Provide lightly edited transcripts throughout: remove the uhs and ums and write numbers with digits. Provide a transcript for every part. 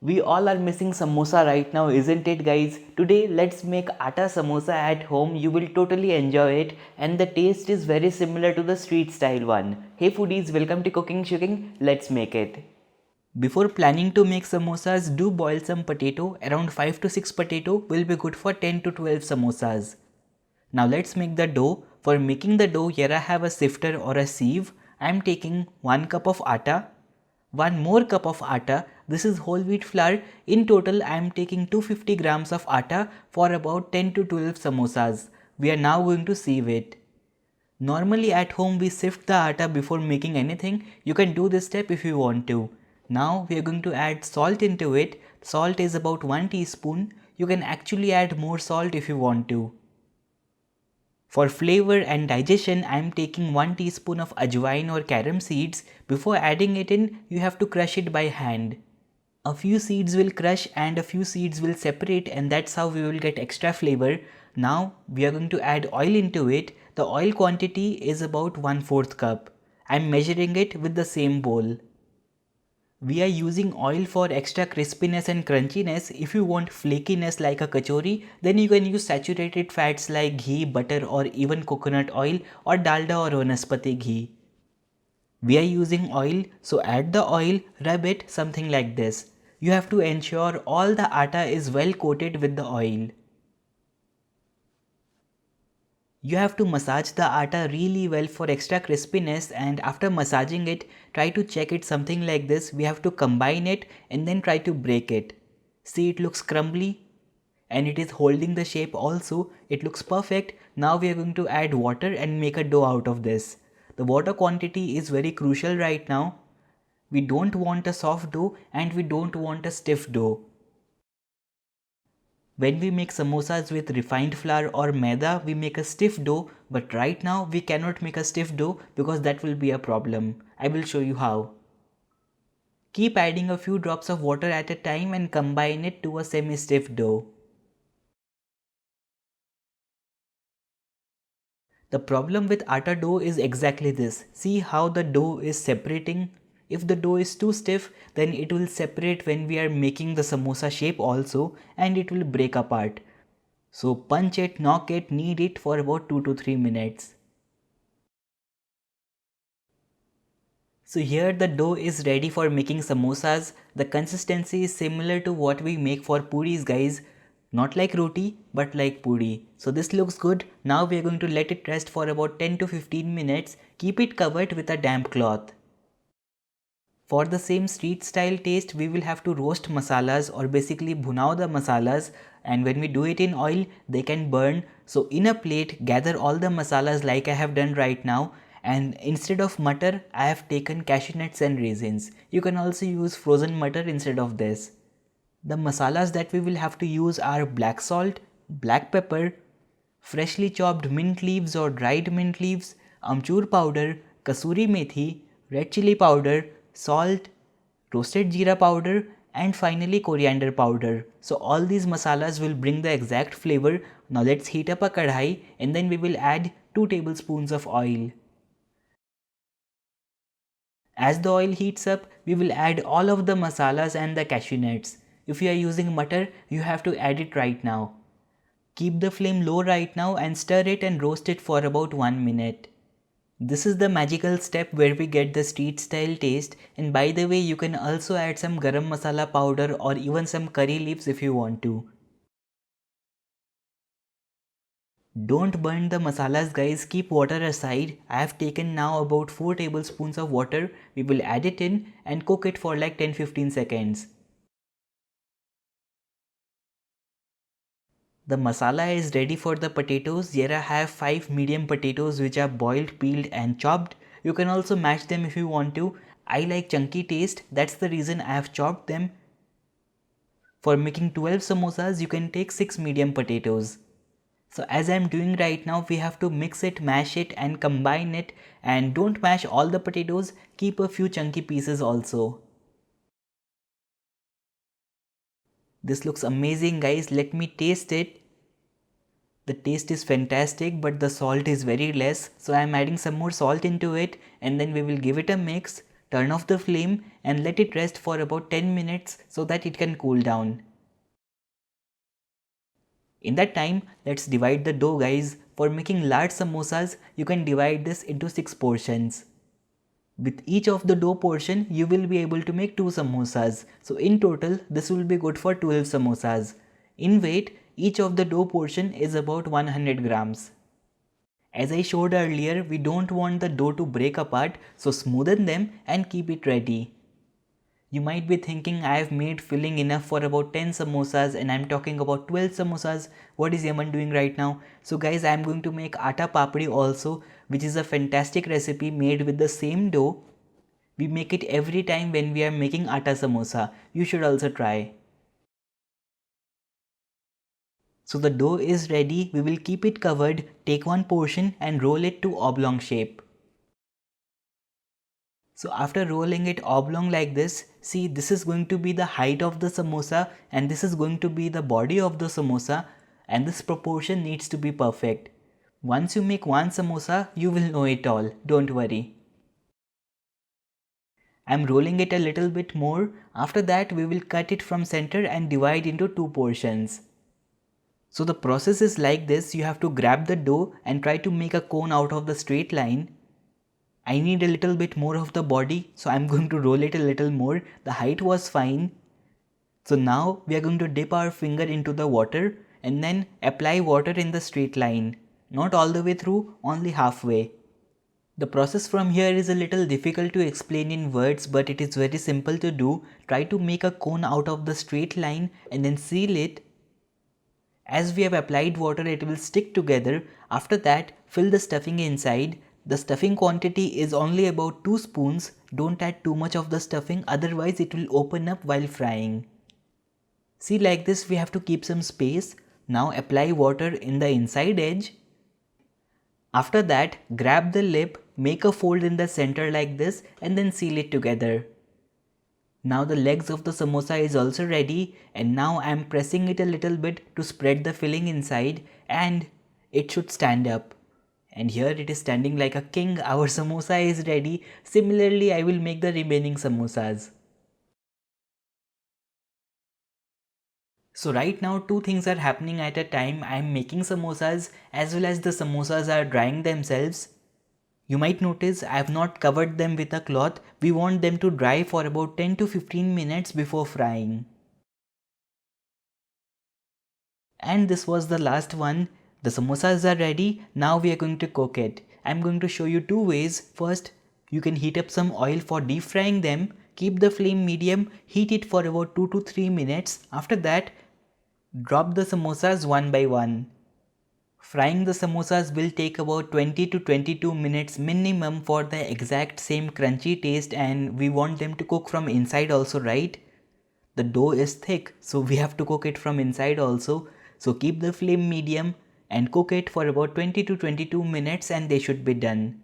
We all are missing samosa right now, isn't it guys? Today let's make atta samosa at home. You will totally enjoy it and the taste is very similar to the street style one. Hey foodies, welcome to Cooking Shooking. Let's make it. Before planning to make samosas, do boil some potato. Around 5 to 6 potato will be good for 10 to 12 samosas. Now let's make the dough. For making the dough, here I have a sifter or a sieve. I am taking 1 cup of atta, 1 more cup of atta. This is whole wheat flour. In total, I am taking 250 grams of atta for about 10 to 12 samosas. We are now going to sieve it. Normally at home we sift the atta before making anything. You can do this step if you want to. Now we are going to add salt into it. Salt is about 1 teaspoon. You can actually add more salt if you want to. For flavor and digestion, I am taking 1 teaspoon of ajwain or carom seeds. Before adding it in, you have to crush it by hand. A few seeds will crush and a few seeds will separate, and that's how we will get extra flavor. Now we are going to add oil into it. The oil quantity is about 1/4 cup. I am measuring it with the same bowl. We are using oil for extra crispiness and crunchiness. If you want flakiness like a kachori, then you can use saturated fats like ghee, butter or even coconut oil or dalda or vanaspati ghee. We are using oil, so add the oil, rub it something like this. You have to ensure all the atta is well coated with the oil. You have to massage the atta really well for extra crispiness, and after massaging it, try to check it something like this. We have to combine it and then try to break it. See, it looks crumbly and it is holding the shape also. It looks perfect. Now we are going to add water and make a dough out of this. The water quantity is very crucial right now. We don't want a soft dough and we don't want a stiff dough. When we make samosas with refined flour or maida, we make a stiff dough, but right now we cannot make a stiff dough because that will be a problem. I will show you how. Keep adding a few drops of water at a time and combine it to a semi-stiff dough. The problem with atta dough is exactly this. See how the dough is separating? If the dough is too stiff, then it will separate when we are making the samosa shape also, and it will break apart. So punch it, knock it, knead it for about 2 to 3 minutes. So here the dough is ready for making samosas. The consistency is similar to what we make for puris guys. Not like roti but like puri. So this looks good. Now we are going to let it rest for about 10 to 15 minutes. Keep it covered with a damp cloth. For the same street style taste, we will have to roast masalas or basically bhunao the masalas, and when we do it in oil, they can burn. So in a plate, gather all the masalas like I have done right now, and instead of mutter, I have taken cashew nuts and raisins. You can also use frozen mutter instead of this. The masalas that we will have to use are black salt, black pepper, freshly chopped mint leaves or dried mint leaves, amchur powder, kasuri methi, red chili powder, salt, roasted jeera powder, and finally coriander powder. So all these masalas will bring the exact flavor. Now let's heat up a kadhai and then we will add 2 tablespoons of oil. As the oil heats up, we will add all of the masalas and the cashew nuts. If you are using butter, you have to add it right now. Keep the flame low right now and stir it and roast it for about 1 minute. This is the magical step where we get the street style taste, and by the way you can also add some garam masala powder or even some curry leaves if you want to. Don't burn the masalas guys, keep water aside. I have taken now about 4 tablespoons of water. We will add it in and cook it for like 10-15 seconds. The masala is ready for the potatoes. Here I have 5 medium potatoes which are boiled, peeled and chopped. You can also mash them if you want to. I like chunky taste, that's the reason I have chopped them. For making 12 samosas, you can take 6 medium potatoes. So as I am doing right now, we have to mix it, mash it and combine it, and don't mash all the potatoes, keep a few chunky pieces also. This looks amazing guys, let me taste it. The taste is fantastic but the salt is very less, so I am adding some more salt into it and then we will give it a mix. turn off the flame and let it rest for about 10 minutes so that it can cool down. In that time, let's divide the dough, guys. For making large samosas, you can divide this into 6 portions. With each of the dough portion, you will be able to make 2 samosas. So in total, this will be good for 12 samosas. In weight, each of the dough portion is about 100 grams. As I showed earlier, we don't want the dough to break apart, so smoothen them and keep it ready. You might be thinking I have made filling enough for about 10 samosas and I'm talking about 12 samosas. What is Yaman doing right now? So guys, I am going to make atta papdi also, which is a fantastic recipe made with the same dough. We make it every time when we are making atta samosa. You should also try. So the dough is ready. We will keep it covered, take one portion and roll it to oblong shape. So after rolling it oblong like this, see, this is going to be the height of the samosa and this is going to be the body of the samosa, and this proportion needs to be perfect. Once you make one samosa, you will know it all, don't worry. I'm rolling it a little bit more. After that, we will cut it from center and divide into 2 portions. So the process is like this. You have to grab the dough and try to make a cone out of the straight line. I need a little bit more of the body, so I'm going to roll it a little more. The height was fine. So now we are going to dip our finger into the water and then apply water in the straight line. Not all the way through, only halfway. The process from here is a little difficult to explain in words, but it is very simple to do. Try to make a cone out of the straight line and then seal it. As we have applied water, it will stick together. After that, fill the stuffing inside. The stuffing quantity is only about 2 spoons. Don't add too much of the stuffing, otherwise it will open up while frying. See, like this we have to keep some space. Now apply water in the inside edge. After that, grab the lip, make a fold in the center like this and then seal it together. Now the legs of the samosa is also ready, and now I am pressing it a little bit to spread the filling inside and it should stand up. And here it is standing like a king. Our samosa is ready. Similarly, I will make the remaining samosas. So right now 2 things are happening at a time. I am making samosas as well as the samosas are drying themselves. You might notice I have not covered them with a cloth. We want them to dry for about 10 to 15 minutes before frying. And this was the last one. The samosas are ready. Now we are going to cook it. I'm going to show you 2 ways. First, you can heat up some oil for deep frying them. Keep the flame medium, heat it for about 2 to 3 minutes. After that, drop the samosas one by one. Frying the samosas will take about 20 to 22 minutes minimum for the exact same crunchy taste, and we want them to cook from inside also, right? The dough is thick, so we have to cook it from inside also. So keep the flame medium and cook it for about 20 to 22 minutes and they should be done.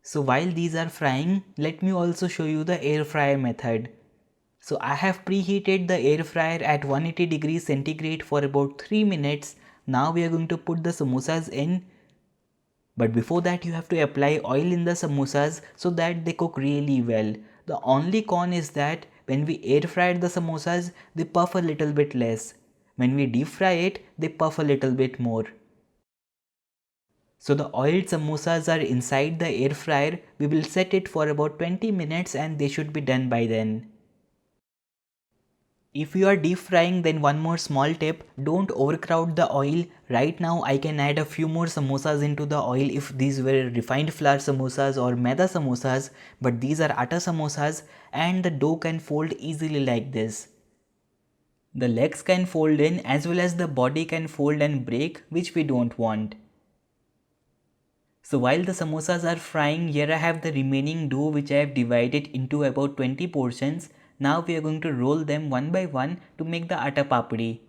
So while these are frying, let me also show you the air fryer method. So I have preheated the air fryer at 180 degrees centigrade for about 3 minutes. Now we are going to put the samosas in. But before that, you have to apply oil in the samosas so that they cook really well. The only con is that when we air fry the samosas, they puff a little bit less. When we deep fry it, they puff a little bit more. So the oiled samosas are inside the air fryer. We will set it for about 20 minutes and they should be done by then. If you are deep frying, then one more small tip, don't overcrowd the oil. Right now I can add a few more samosas into the oil if these were refined flour samosas or maida samosas, but these are atta samosas and the dough can fold easily like this. The legs can fold in as well as the body can fold and break, which we don't want. So while the samosas are frying, here I have the remaining dough which I have divided into about 20 portions. Now we are going to roll them one by one to make the atta papdi.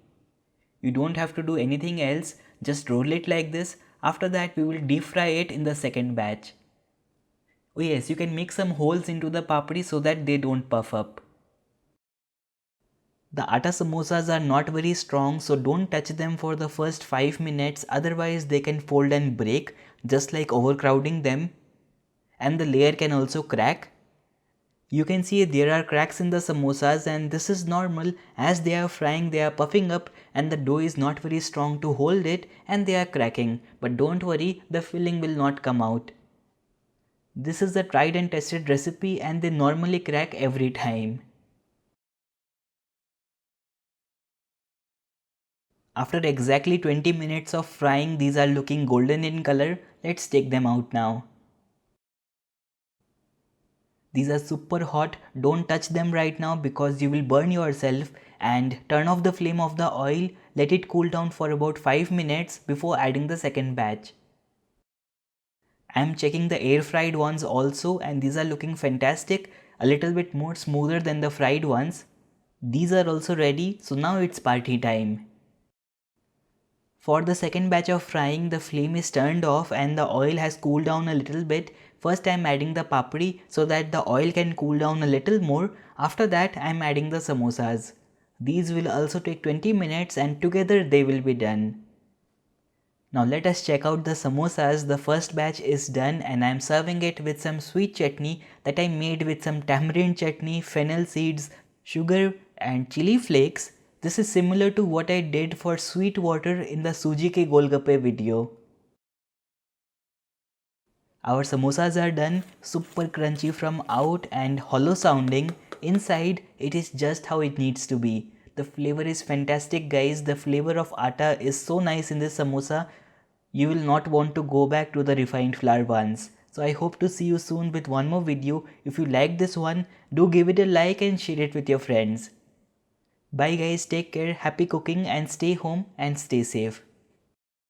You don't have to do anything else, just roll it like this. After that we will deep fry it in the second batch. Oh yes, you can make some holes into the papdi so that they don't puff up. The atta samosas are not very strong, so don't touch them for the first 5 minutes, otherwise they can fold and break, just like overcrowding them. and the layer can also crack. You can see there are cracks in the samosas, and this is normal. As they are frying, they are puffing up and the dough is not very strong to hold it and they are cracking. But don't worry, the filling will not come out. This is a tried and tested recipe and they normally crack every time. After exactly 20 minutes of frying, these are looking golden in color. Let's take them out now. These are super hot, don't touch them right now because you will burn yourself, and turn off the flame of the oil, let it cool down for about 5 minutes before adding the second batch. I am checking the air fried ones also, and these are looking fantastic, a little bit more smoother than the fried ones. These are also ready, so now it's party time. For the second batch of frying, the flame is turned off and the oil has cooled down a little bit. First I am adding the papri so that the oil can cool down a little more. After that I am adding the samosas. These will also take 20 minutes and together they will be done. Now let us check out the samosas. The first batch is done and I am serving it with some sweet chutney that I made with some tamarind chutney, fennel seeds, sugar and chili flakes. This is similar to what I did for sweet water in the Suji ke Golgappe video. Our samosas are done, super crunchy from out and hollow sounding. Inside, it is just how it needs to be. The flavor is fantastic guys. The flavor of atta is so nice in this samosa. You will not want to go back to the refined flour ones. So I hope to see you soon with one more video. If you like this one, do give it a like and share it with your friends. Bye guys, take care, happy cooking and stay home and stay safe.